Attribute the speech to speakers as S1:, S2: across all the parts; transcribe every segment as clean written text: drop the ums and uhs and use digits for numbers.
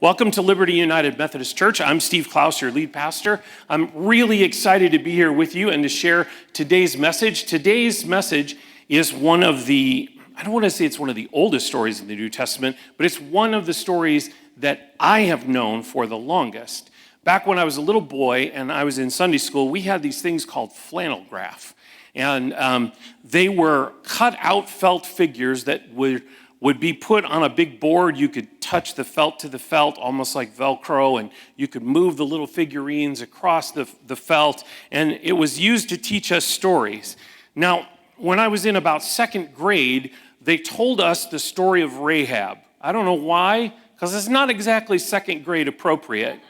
S1: Welcome to Liberty United Methodist Church. I'm Steve Clouse, your lead pastor. I'm really excited to be here with you and to share today's message. Today's message is one of the, I don't want to say it's one of the oldest stories in the New Testament, but it's one of the stories that I have known for the longest. Back when I was a little boy and I was in Sunday school, we had these things called flannel graph. And they were cut out felt figures that would be put on a big board. You could touch the felt to the felt, almost like Velcro, and you could move the little figurines across the felt, and it was used to teach us stories. Now, when I was in about second grade, they told us the story of Rahab. I don't know why, because it's not exactly second grade appropriate.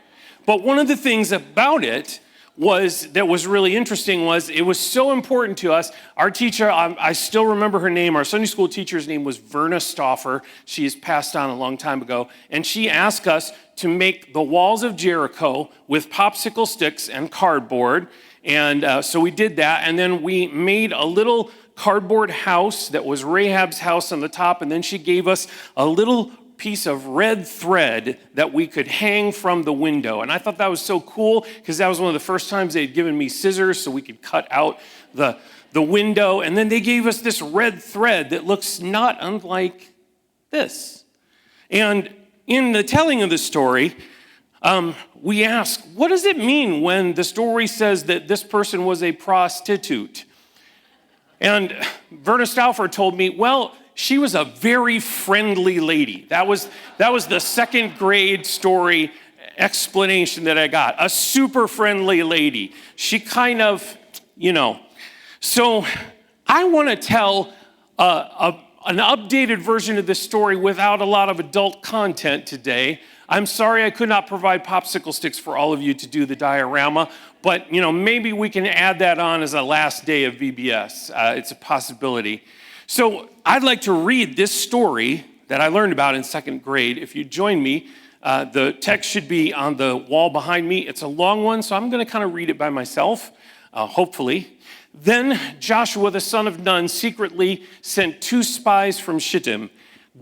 S1: But one of the things about it that was really interesting was it was so important to us. Our teacher, I still remember her name. Our Sunday school teacher's name was Verna Stauffer. She has passed on a long time ago. And she asked us to make the walls of Jericho with popsicle sticks and cardboard. And so we did that. And then we made a little cardboard house that was Rahab's house on the top. And then she gave us a little piece of red thread that we could hang from the window. And I thought that was so cool because that was one of the first times they'd given me scissors so we could cut out the window. And then they gave us this red thread that looks not unlike this. And in the telling of the story, we ask, what does it mean when the story says that this person was a prostitute? And Verna Stauffer told me, well, she was a very friendly lady. That was the second grade story explanation that I got. A super friendly lady. She kind of, So I want to tell an updated version of this story without a lot of adult content today. I'm sorry I could not provide popsicle sticks for all of you to do the diorama, but maybe we can add that on as a last day of VBS. It's a possibility. So I'd like to read this story that I learned about in second grade. If you join me, the text should be on the wall behind me. It's a long one, so I'm going to kind of read it by myself, hopefully. Then Joshua, the son of Nun, secretly sent 2 spies from Shittim.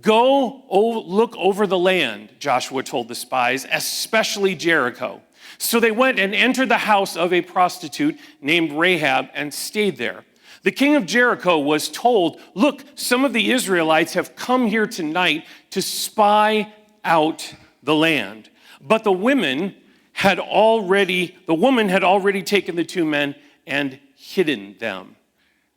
S1: Go look over the land, Joshua told the spies, especially Jericho. So they went and entered the house of a prostitute named Rahab and stayed there. The king of Jericho was told, look, some of the Israelites have come here tonight to spy out the land. But the woman had already taken the 2 men and hidden them.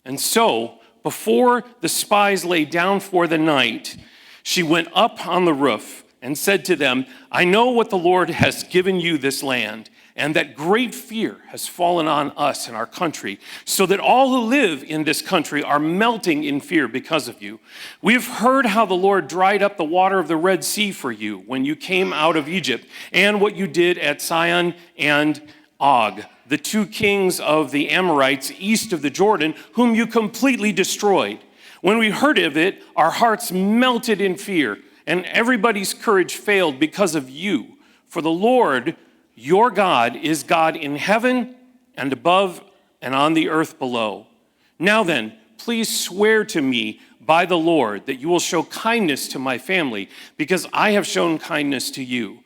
S1: And so, before the spies lay down for the night, she went up on the roof and said to them, I know what the Lord has given you this land, and that great fear has fallen on us and our country, so that all who live in this country are melting in fear because of you. We have heard how the Lord dried up the water of the Red Sea for you when you came out of Egypt, and what you did at Sihon and Og, the 2 kings of the Amorites east of the Jordan, whom you completely destroyed. When we heard of it, our hearts melted in fear, and everybody's courage failed because of you. For the Lord, your God, is God in heaven and above and on the earth below. Now then, please swear to me by the Lord that you will show kindness to my family, because I have shown kindness to you.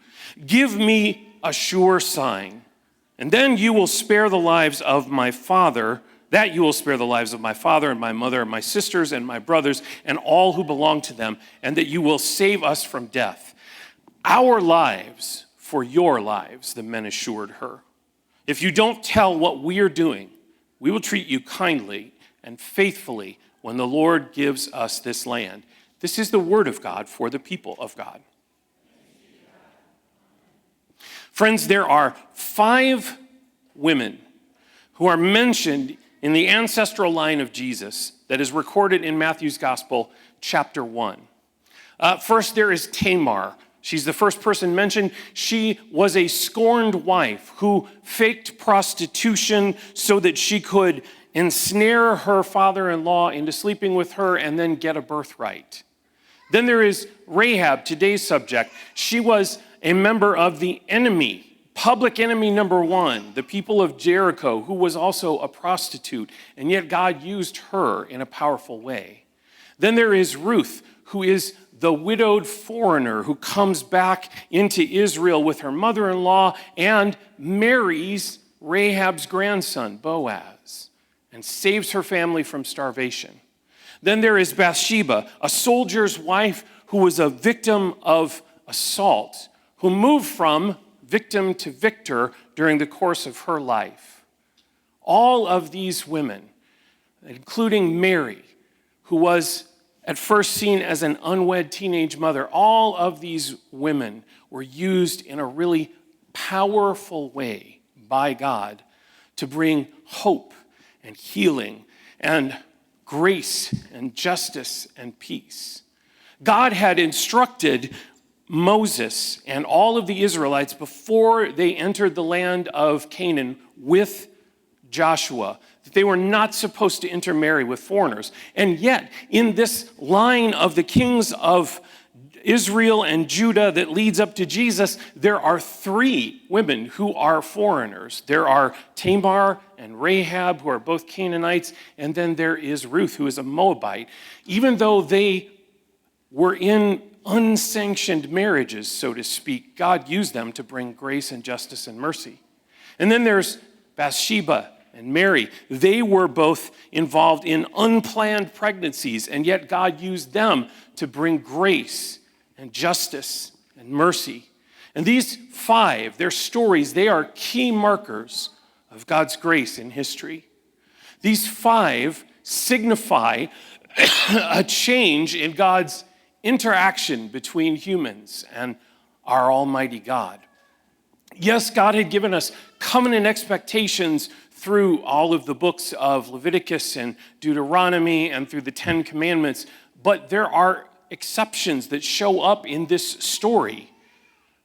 S1: Give me a sure sign, and then you will spare the lives of my father, that you will spare the lives of my father and my mother and my sisters and my brothers and all who belong to them, and that you will save us from death. Our lives for your lives, the men assured her. If you don't tell what we are doing, we will treat you kindly and faithfully when the Lord gives us this land. This is the word of God for the people of God. Friends, there are 5 women who are mentioned in the ancestral line of Jesus that is recorded in Matthew's Gospel, chapter 1. First, there is Tamar. She's the first person mentioned. She was a scorned wife who faked prostitution so that she could ensnare her father-in-law into sleeping with her and then get a birthright. Then there is Rahab, today's subject. She was a member of the enemy, public enemy number 1, the people of Jericho, who was also a prostitute, and yet God used her in a powerful way. Then there is Ruth, who is the widowed foreigner who comes back into Israel with her mother-in-law and marries Rahab's grandson, Boaz, and saves her family from starvation. Then there is Bathsheba, a soldier's wife who was a victim of assault, who moved from victim to victor during the course of her life. All of these women, including Mary, who was at first seen as an unwed teenage mother, all of these women were used in a really powerful way by God to bring hope and healing and grace and justice and peace. God had instructed Moses and all of the Israelites before they entered the land of Canaan with Joshua that they were not supposed to intermarry with foreigners. And yet, in this line of the kings of Israel and Judah that leads up to Jesus, there are 3 women who are foreigners. There are Tamar and Rahab, who are both Canaanites, and then there is Ruth, who is a Moabite. Even though they were in unsanctioned marriages, so to speak, God used them to bring grace and justice and mercy. And then there's Bathsheba and Mary. They were both involved in unplanned pregnancies, and yet God used them to bring grace and justice and mercy. And these 5, their stories, they are key markers of God's grace in history. These 5 signify a change in God's interaction between humans and our Almighty God. Yes, God had given us covenant expectations through all of the books of Leviticus and Deuteronomy and through the 10 Commandments, but there are exceptions that show up in this story.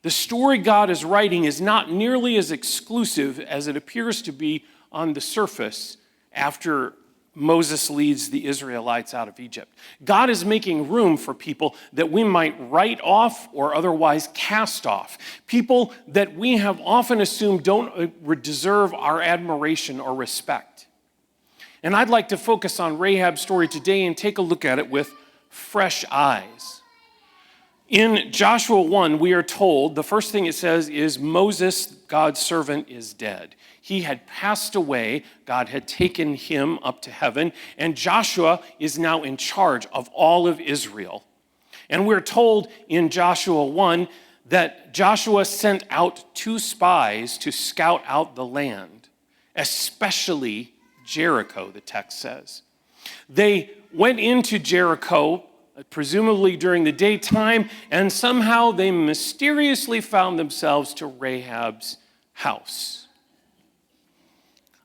S1: The story God is writing is not nearly as exclusive as it appears to be on the surface after Moses leads the Israelites out of Egypt. God is making room for people that we might write off or otherwise cast off. People that we have often assumed don't deserve our admiration or respect. And I'd like to focus on Rahab's story today and take a look at it with fresh eyes. In Joshua 1, we are told, the first thing it says is Moses, God's servant, is dead. He had passed away. God had taken him up to heaven, and Joshua is now in charge of all of Israel. And we're told in Joshua 1 that Joshua sent out 2 spies to scout out the land, especially Jericho, the text says. They went into Jericho, presumably during the daytime, and somehow they mysteriously found themselves to Rahab's house.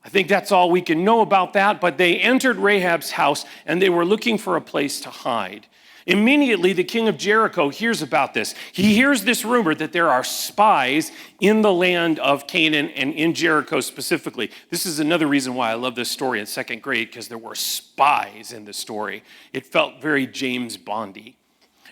S1: I think that's all we can know about that, but they entered Rahab's house and they were looking for a place to hide. Immediately, the king of Jericho hears about this. He hears this rumor that there are spies in the land of Canaan and in Jericho specifically. This is another reason why I love this story in 2nd grade, because there were spies in the story. It felt very James Bondy.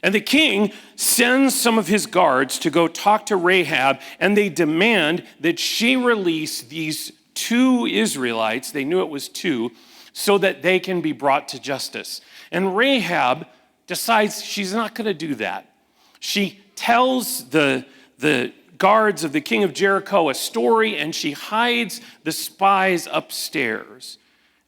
S1: And the king sends some of his guards to go talk to Rahab, and they demand that she release these 2 Israelites, they knew it was 2, so that they can be brought to justice. And Rahab decides she's not going to do that. She tells the guards of the king of Jericho a story, and she hides the spies upstairs.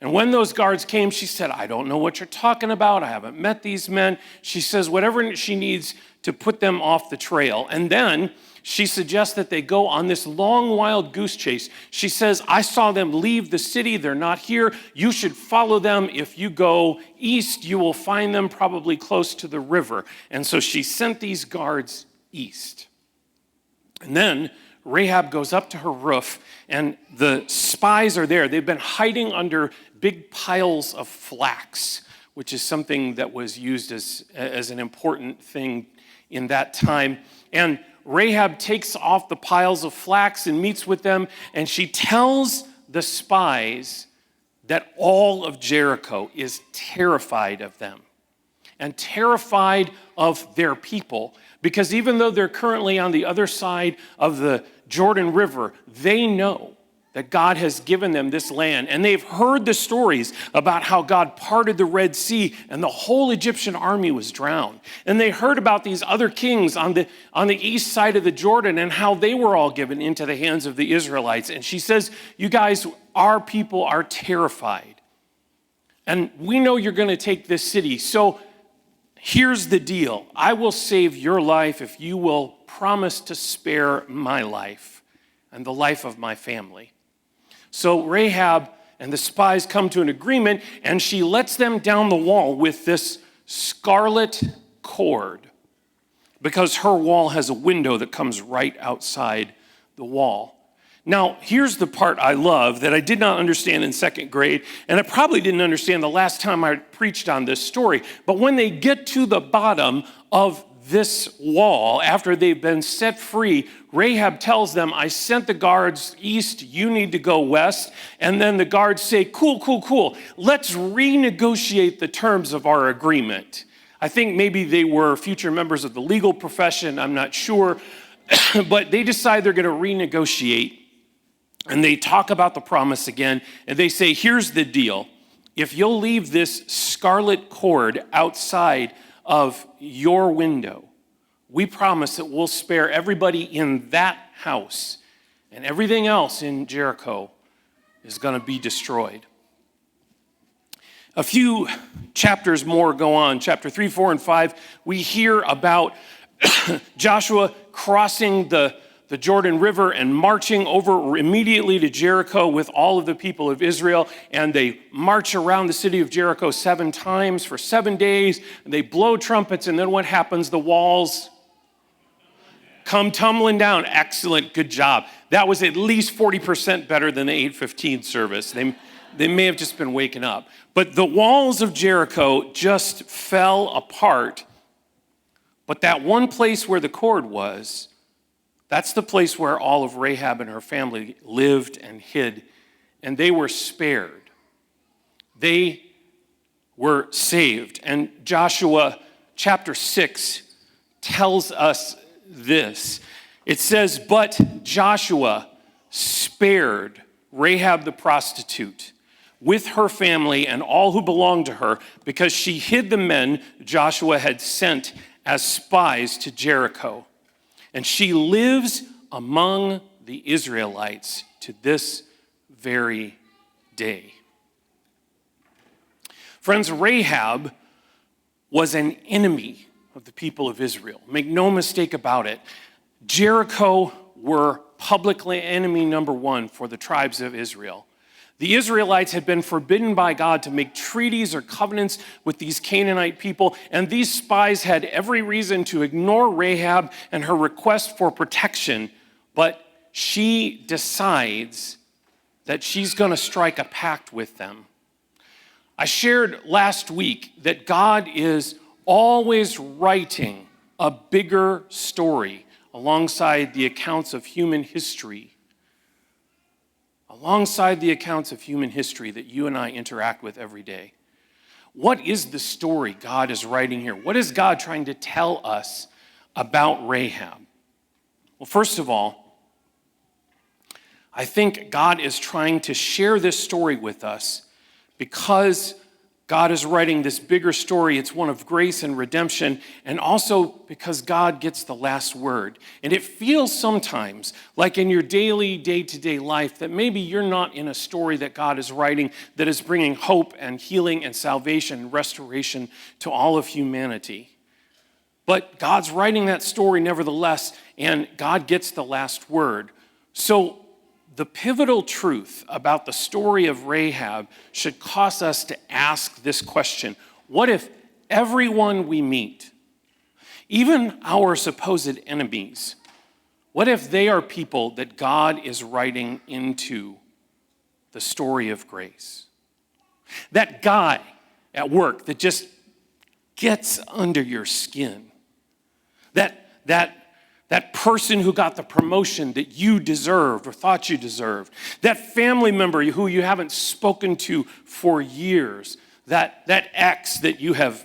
S1: And when those guards came, she said, I don't know what you're talking about. I haven't met these men. She says whatever she needs to put them off the trail. And then she suggests that they go on this long, wild goose chase. She says, I saw them leave the city. They're not here. You should follow them. If you go east, you will find them probably close to the river. And so she sent these guards east. And then Rahab goes up to her roof, and the spies are there. They've been hiding under big piles of flax, which is something that was used as an important thing in that time. And Rahab takes off the piles of flax and meets with them, and she tells the spies that all of Jericho is terrified of them and terrified of their people, because even though they're currently on the other side of the Jordan River, they know that God has given them this land. And they've heard the stories about how God parted the Red Sea and the whole Egyptian army was drowned. And they heard about these other kings on the east side of the Jordan and how they were all given into the hands of the Israelites. And she says, you guys, our people are terrified. And we know you're going to take this city. So here's the deal. I will save your life if you will promise to spare my life and the life of my family. So Rahab and the spies come to an agreement, and she lets them down the wall with this scarlet cord because her wall has a window that comes right outside the wall. Now, here's the part I love that I did not understand in second grade, and I probably didn't understand the last time I preached on this story. But when they get to the bottom of this wall, after they've been set free, Rahab tells them, I sent the guards east, you need to go west. And then the guards say, cool. Let's renegotiate the terms of our agreement. I think maybe they were future members of the legal profession, I'm not sure. But they decide they're going to renegotiate. And they talk about the promise again. And they say, here's the deal. If you'll leave this scarlet cord outside of your window, we promise that we'll spare everybody in that house, and everything else in Jericho is going to be destroyed. A few chapters more go on. Chapter 3, 4, and 5, we hear about Joshua crossing the Jordan River and marching over immediately to Jericho with all of the people of Israel. And they march around the city of Jericho 7 times for 7 days. And they blow trumpets, and then what happens? The walls come tumbling down. Excellent, good job. That was at least 40% better than the 8:15 service. They may have just been waking up. But the walls of Jericho just fell apart. But that one place where the cord was, that's the place where all of Rahab and her family lived and hid, and they were spared. They were saved. And Joshua chapter 6 tells us this. It says, but Joshua spared Rahab the prostitute with her family and all who belonged to her because she hid the men Joshua had sent as spies to Jericho. And she lives among the Israelites to this very day. Friends, Rahab was an enemy of the people of Israel. Make no mistake about it. Jericho were publicly enemy number one for the tribes of Israel. The Israelites had been forbidden by God to make treaties or covenants with these Canaanite people, and these spies had every reason to ignore Rahab and her request for protection, but she decides that she's going to strike a pact with them. I shared last week that God is always writing a bigger story alongside the accounts of human history. Alongside the accounts of human history that you and I interact with every day. What is the story God is writing here? What is God trying to tell us about Rahab? Well, first of all, I think God is trying to share this story with us because God is writing this bigger story. It's one of grace and redemption, and also because God gets the last word. And it feels sometimes like in your daily, day-to-day life that maybe you're not in a story that God is writing that is bringing hope and healing and salvation and restoration to all of humanity. But God's writing that story nevertheless, and God gets the last word. So the pivotal truth about the story of Rahab should cause us to ask this question. What if everyone we meet, even our supposed enemies, what if they are people that God is writing into the story of grace? That guy at work that just gets under your skin, that person who got the promotion that you deserved or thought you deserved. That family member who you haven't spoken to for years. That ex that you have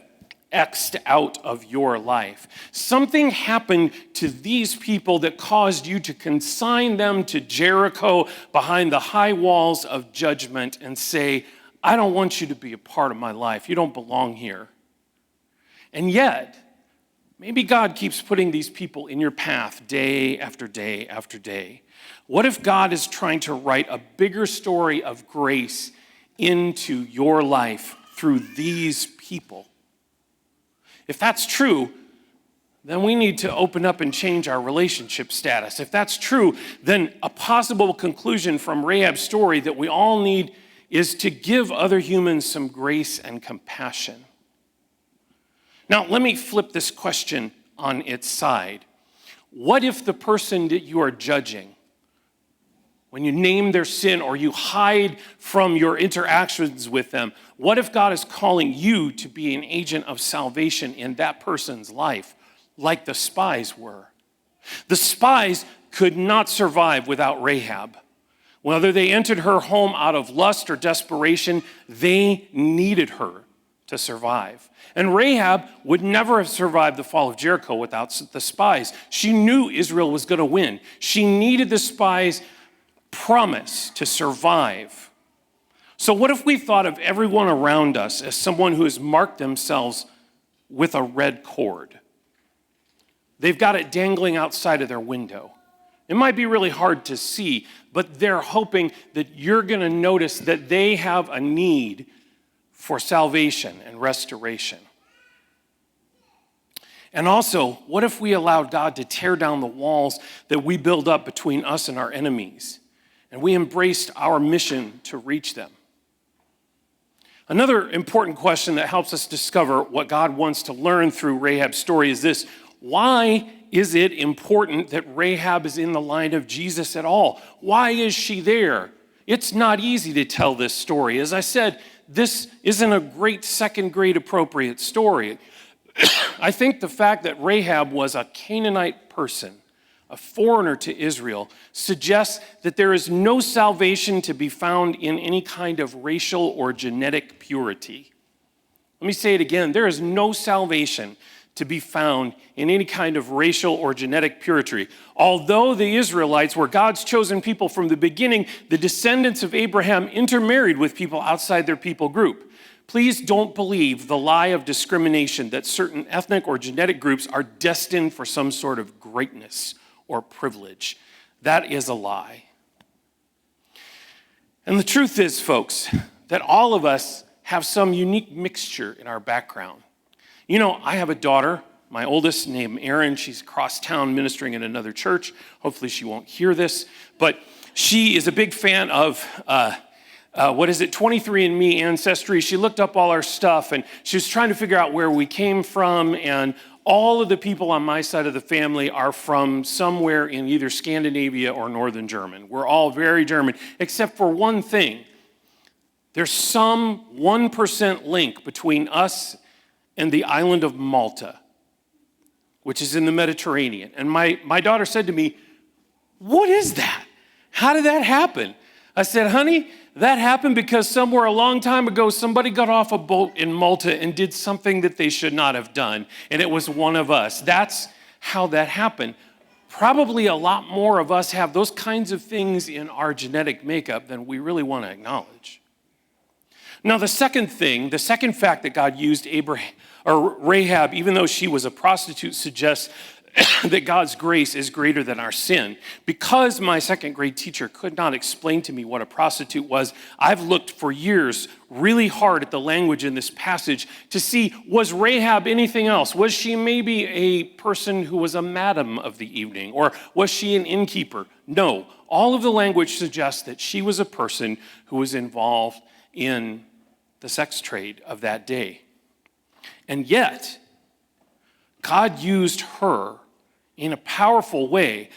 S1: X'd out of your life. Something happened to these people that caused you to consign them to Jericho behind the high walls of judgment and say, I don't want you to be a part of my life. You don't belong here. And yet, maybe God keeps putting these people in your path day after day after day. What if God is trying to write a bigger story of grace into your life through these people? If that's true, then we need to open up and change our relationship status. If that's true, then a possible conclusion from Rahab's story that we all need is to give other humans some grace and compassion. Now, let me flip this question on its side. What if the person that you are judging, when you name their sin or you hide from your interactions with them, what if God is calling you to be an agent of salvation in that person's life, like the spies were? The spies could not survive without Rahab. Whether they entered her home out of lust or desperation, they needed her to survive. And Rahab would never have survived the fall of Jericho without the spies. She knew Israel was going to win. She needed the spies' promise to survive. So what if we thought of everyone around us as someone who has marked themselves with a red cord? They've got it dangling outside of their window. It might be really hard to see, but they're hoping that you're going to notice that they have a need for salvation and restoration. And also, what if we allowed God to tear down the walls that we build up between us and our enemies, and we embraced our mission to reach them? Another important question that helps us discover what God wants to learn through Rahab's story is this: why is it important that Rahab is in the line of Jesus at all? Why is she there? It's not easy to tell this story. As I said, this isn't a great second grade appropriate story. I think the fact that Rahab was a Canaanite person, a foreigner to Israel, suggests that there is no salvation to be found in any kind of racial or genetic purity. Let me say it again. There is no salvation to be found in any kind of racial or genetic purity. Although the Israelites were God's chosen people from the beginning, the descendants of Abraham intermarried with people outside their people group. Please don't believe the lie of discrimination that certain ethnic or genetic groups are destined for some sort of greatness or privilege. That is a lie. And the truth is, folks, that all of us have some unique mixture in our background. You know, I have a daughter, my oldest, named Erin. She's across town ministering in another church. Hopefully she won't hear this. But she is a big fan of 23andMe Ancestry. She looked up all our stuff, and she was trying to figure out where we came from, and all of the people on my side of the family are from somewhere in either Scandinavia or Northern German. We're all very German, except for one thing. There's some 1% link between us and the island of Malta, which is in the Mediterranean. And my daughter said to me, "What is that? How did that happen?" I said, "Honey, that happened because somewhere a long time ago, somebody got off a boat in Malta and did something that they should not have done, and it was one of us." That's how that happened. Probably a lot more of us have those kinds of things in our genetic makeup than we really want to acknowledge. Now, the second fact that God used Rahab, even though she was a prostitute, suggests that God's grace is greater than our sin. Because my second grade teacher could not explain to me what a prostitute was, I've looked for years really hard at the language in this passage to see, was Rahab anything else? Was she maybe a person who was a madam of the evening? Or was she an innkeeper? No. All of the language suggests that she was a person who was involved in the sex trade of that day. And yet, God used her in a powerful way.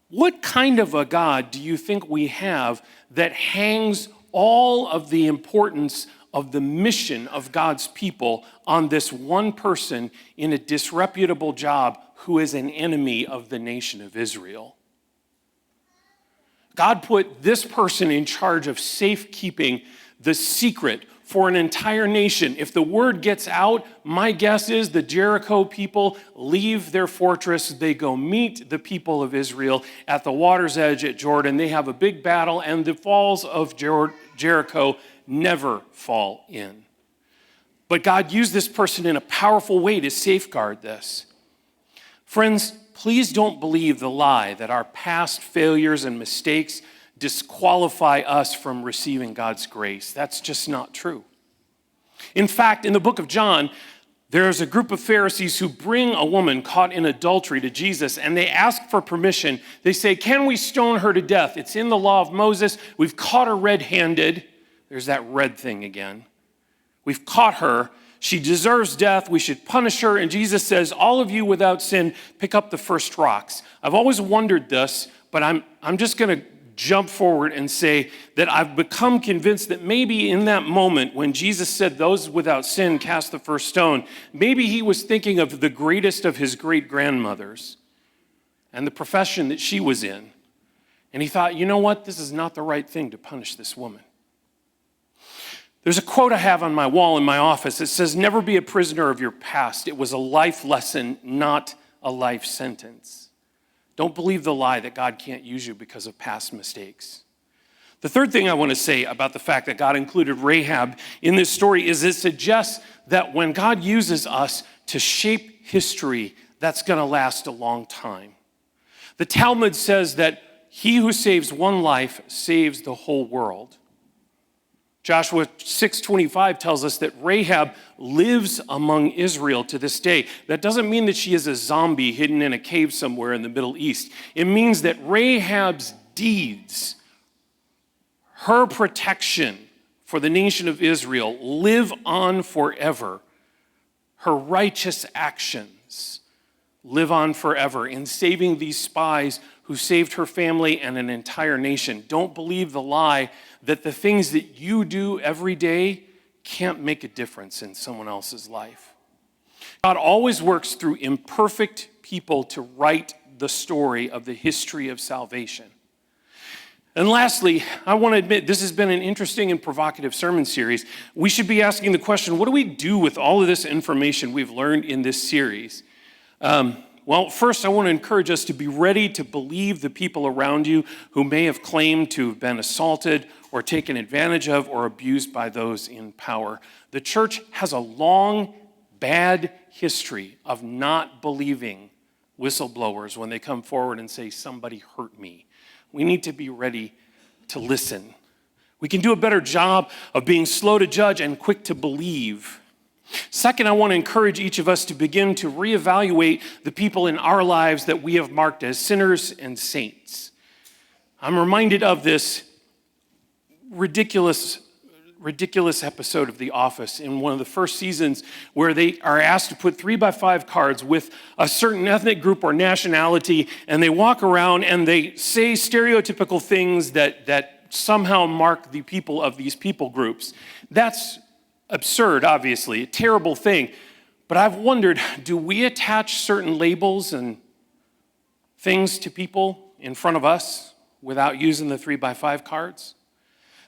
S1: What kind of a God do you think we have that hangs all of the importance of the mission of God's people on this one person in a disreputable job who is an enemy of the nation of Israel? God put this person in charge of safekeeping the secret for an entire nation. If the word gets out, my guess is the Jericho people leave their fortress. They go meet the people of Israel at the water's edge at Jordan. They have a big battle, and the walls of Jericho never fall in. But God used this person in a powerful way to safeguard this. Friends, please don't believe the lie that our past failures and mistakes disqualify us from receiving God's grace. That's just not true. In fact, in the book of John, there's a group of Pharisees who bring a woman caught in adultery to Jesus, and they ask for permission. They say, "Can we stone her to death? It's in the law of Moses. We've caught her red-handed." There's that red thing again. We've caught her. She deserves death. We should punish her. And Jesus says, "All of you without sin, pick up the first rocks." I've always wondered this, but I'm just going to jump forward and say that I've become convinced that maybe in that moment when Jesus said, "Those without sin cast the first stone," maybe he was thinking of the greatest of his great-grandmothers and the profession that she was in. And he thought, you know what? This is not the right thing to punish this woman. There's a quote I have on my wall in my office. It says, "Never be a prisoner of your past. It was a life lesson, not a life sentence." Don't believe the lie that God can't use you because of past mistakes. The third thing I want to say about the fact that God included Rahab in this story is it suggests that when God uses us to shape history, that's going to last a long time. The Talmud says that he who saves one life saves the whole world. Joshua 6:25 tells us that Rahab lives among Israel to this day. That doesn't mean that she is a zombie hidden in a cave somewhere in the Middle East. It means that Rahab's deeds, her protection for the nation of Israel, live on forever. Her righteous actions live on forever in saving these spies who saved her family and an entire nation. Don't believe the lie that the things that you do every day can't make a difference in someone else's life. God always works through imperfect people to write the story of the history of salvation. And lastly, I want to admit this has been an interesting and provocative sermon series. We should be asking the question, what do we do with all of this information we've learned in this series? Well, first, I want to encourage us to be ready to believe the people around you who may have claimed to have been assaulted or taken advantage of or abused by those in power. The church has a long, bad history of not believing whistleblowers when they come forward and say, "Somebody hurt me." We need to be ready to listen. We can do a better job of being slow to judge and quick to believe. Second, I want to encourage each of us to begin to reevaluate the people in our lives that we have marked as sinners and saints. I'm reminded of this ridiculous episode of The Office in one of the first seasons where they are asked to put 3x5 cards with a certain ethnic group or nationality, and they walk around and they say stereotypical things that somehow mark the people of these people groups. That's absurd, obviously, a terrible thing. But I've wondered, do we attach certain labels and things to people in front of us without using the 3x5 cards?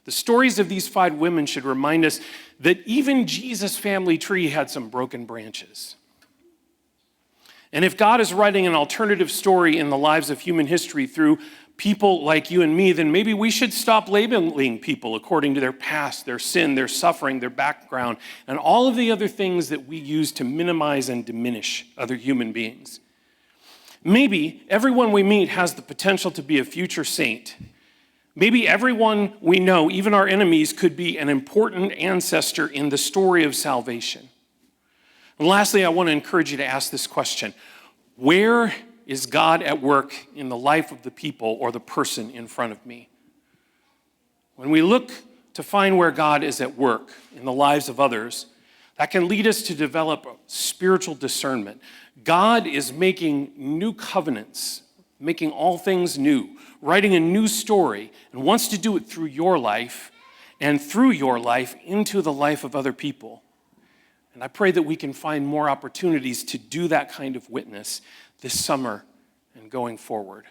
S1: The stories of these 5 women should remind us that even Jesus' family tree had some broken branches. And if God is writing an alternative story in the lives of human history through people like you and me, then maybe we should stop labeling people according to their past, their sin, their suffering, their background, and all of the other things that we use to minimize and diminish other human beings. Maybe everyone we meet has the potential to be a future saint. Maybe everyone we know, even our enemies, could be an important ancestor in the story of salvation. And lastly, I want to encourage you to ask this question: where is God at work in the life of the people or the person in front of me? When we look to find where God is at work in the lives of others, that can lead us to develop spiritual discernment. God is making new covenants, making all things new, writing a new story, and wants to do it through your life and through your life into the life of other people. And I pray that we can find more opportunities to do that kind of witness this summer and going forward.